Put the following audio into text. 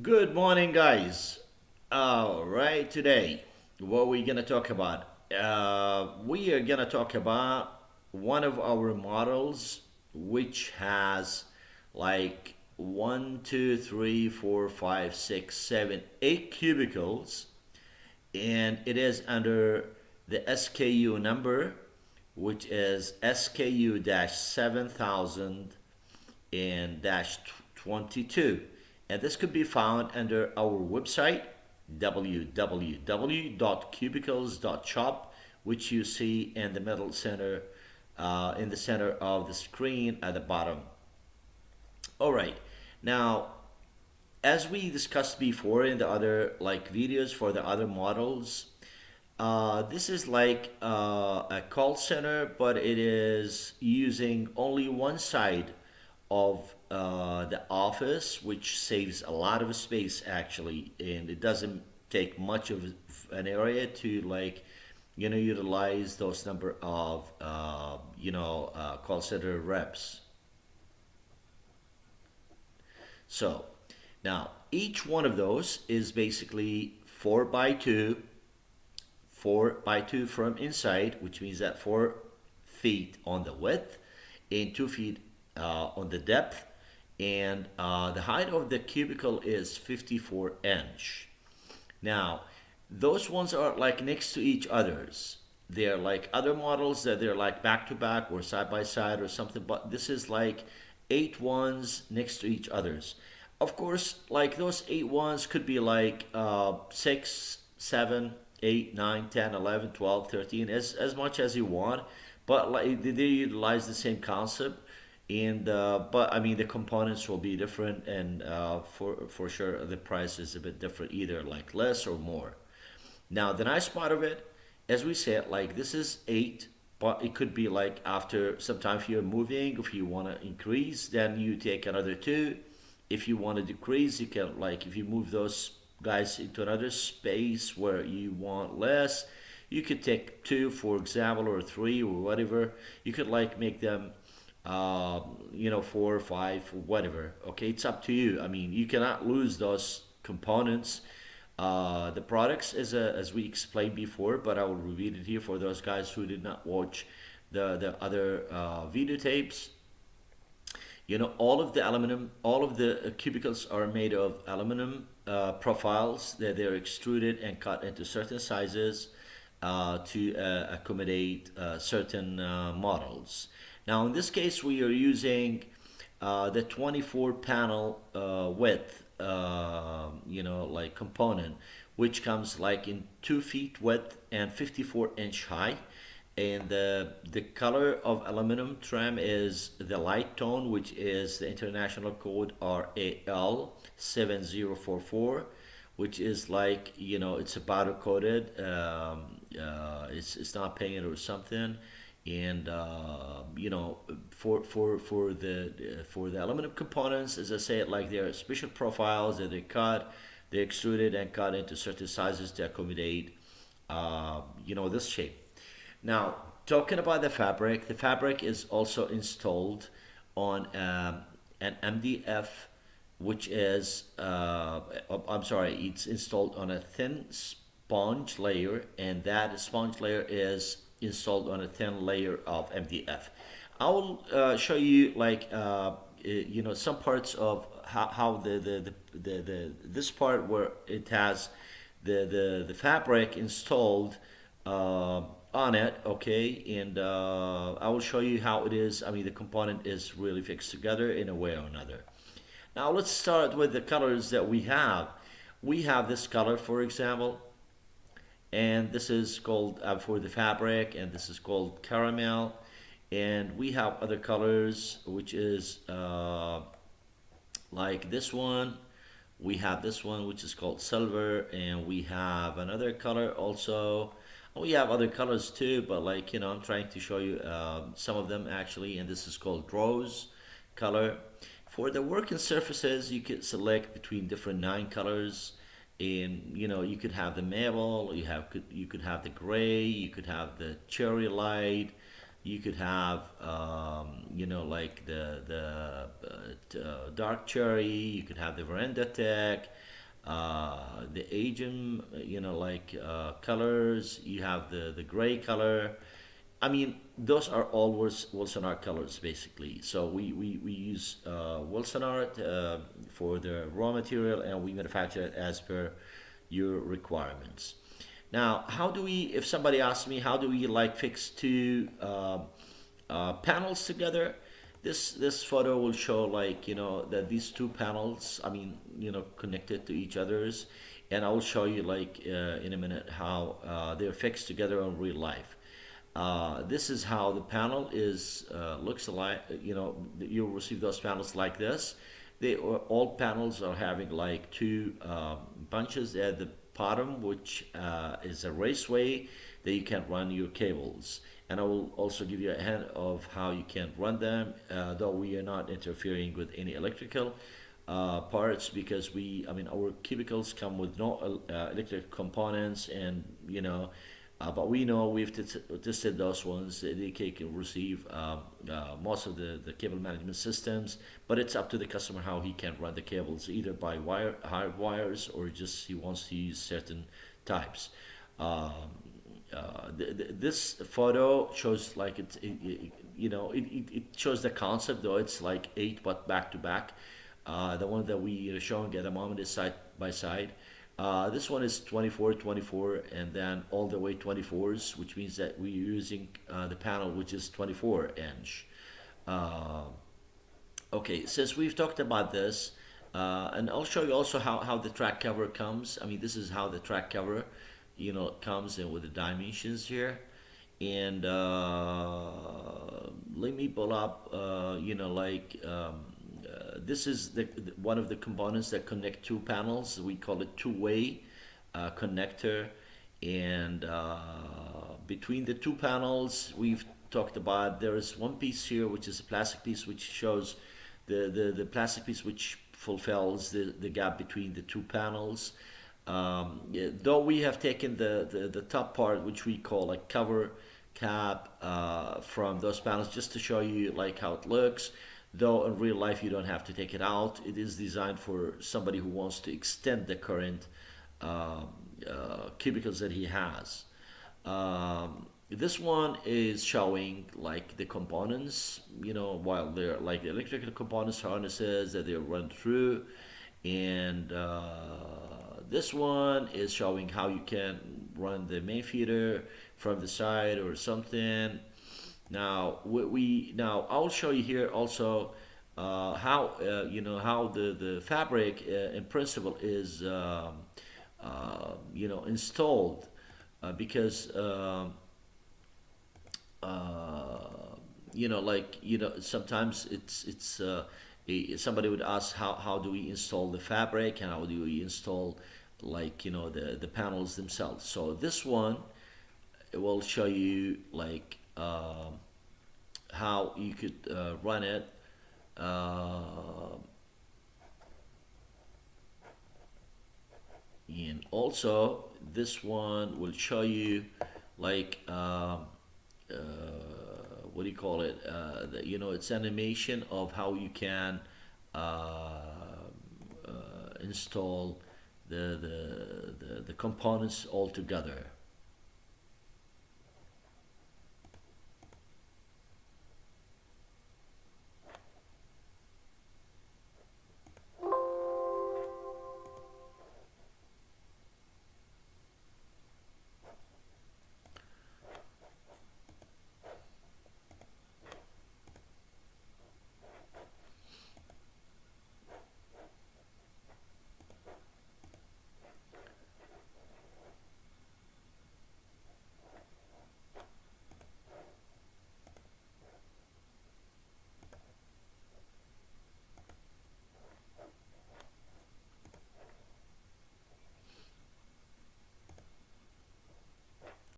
Good morning, guys. All right, today, what we're gonna talk about? We are gonna talk about one of our models, which has like one, two, three, four, five, six, seven, eight cubicles, and it is under the SKU number, which is SKU 7000 and dash 22. And this could be found under our website www.cubicles.shop, which you see in the middle center, in the center of the screen at the bottom. All right, now as we discussed before in the other like videos for the other models, this is like a call center, but it is using only one side of the office, which saves a lot of space actually, and it doesn't take much of an area to like utilize those number of call center reps. So now each one of those is basically 4 by 2, 4 by 2 from inside, which means that 4 feet on the width and 2 feet on the depth, and the height of the cubicle is 54 inch. Now, those ones are like next to each others. They're like other models that they're like back to back or side by side or something, but this is like eight ones next to each others. Of course, like those eight ones could be like 6, 7, 8, 9, 10, 11, 12, 13, as much as you want, but like they utilize the same concept. And but I mean the components will be different, and for sure the price is a bit different, either like less or more. Now the nice part of it, as we said, like this is eight, but it could be like after some time if you're moving, if you want to increase, then you take another two. If you want to decrease, you can like if you move those guys into another space where you want less, you could take two, for example, or three or whatever. You could like make them 4 or 5, whatever. Okay, it's up to you. I mean, you cannot lose those components. The products, as we explained before, but I will repeat it here for those guys who did not watch the other videotapes. All of the aluminum, all of the cubicles are made of aluminum profiles that they're extruded and cut into certain sizes to accommodate certain models. Now, in this case, we are using the 24 panel width, like component, which comes like in 2 feet width and 54-inch high. And the color of aluminum trim is the light tone, which is the international code RAL 7044, which is like it's a powder coated. It's not painted or something. And for the aluminum components, as I said, like there are special profiles that they extruded and cut into certain sizes to accommodate this shape. Now, talking about the fabric is also installed on an MDF, which is, I'm sorry, it's installed on a thin sponge layer, and that sponge layer is installed on a thin layer of MDF. I will show you like some parts of how this part where it has the fabric installed on it, okay, and I will show you how it is. I mean, the component is really fixed together in a way or another. Now let's start with the colors that we have. We have this color, for example, and this is called for the fabric, and this is called caramel. And we have other colors, which is like this one. We have this one, which is called silver, and we have another color also. We have other colors too, but like I'm trying to show you some of them actually, and this is called rose color. For the working surfaces, you could select between different 9 colors, and you could have the maple, you could have the gray, you could have the cherry light, You could have, like dark cherry. You could have the veranda tech, the Asian, colors. You have the gray color. I mean, those are all Wilson Art colors basically. So we use Wilson Art for the raw material, and we manufacture it as per your requirements. Now, how do we? If somebody asks me, how do we like fix two panels together? This photo will show like that these two panels. I mean, connected to each other's, and I will show you like in a minute how they're fixed together in real life. This is how the panel is looks like. You'll receive those panels like this. All panels are having like two bunches at the bottom, which is a raceway that you can run your cables. And I will also give you a hint of how you can run them, though we are not interfering with any electrical parts, because I mean, our cubicles come with no electric components, and but we know we've tested those ones. They can receive most of the cable management systems, but it's up to the customer how he can run the cables, either by hard wires, or just he wants to use certain types. Um, this photo shows like it shows the concept, though it's like eight but back to back. The one that we are showing at the moment is side by side. This one is 24, 24, and then all the way 24s, which means that we're using the panel which is 24 inch. Uh, okay, since we've talked about this, and I'll show you also how the track cover comes. I mean, this is how the track cover, comes in with the dimensions here. And let me pull up, this is one of the components that connect two panels. We call it two-way connector. And between the two panels, we've talked about, there is one piece here, which is a plastic piece, which shows the plastic piece which fulfills the gap between the two panels. Yeah, though we have taken the top part, which we call a cover cap, from those panels, just to show you like how it looks. Though in real life you don't have to take it out. It is designed for somebody who wants to extend the current cubicles that he has. This one is showing like the components, while they're like the electrical components, harnesses that they run through. And this one is showing how you can run the main feeder from the side or something. Now now I'll show you here also how how the fabric in principle is installed, because sometimes somebody would ask how do we install the fabric, and how do we install like the panels themselves. So this one, it will show you like how you could run it. Uh, and also this one will show you like uh, what do you call it? It's animation of how you can install the components all together.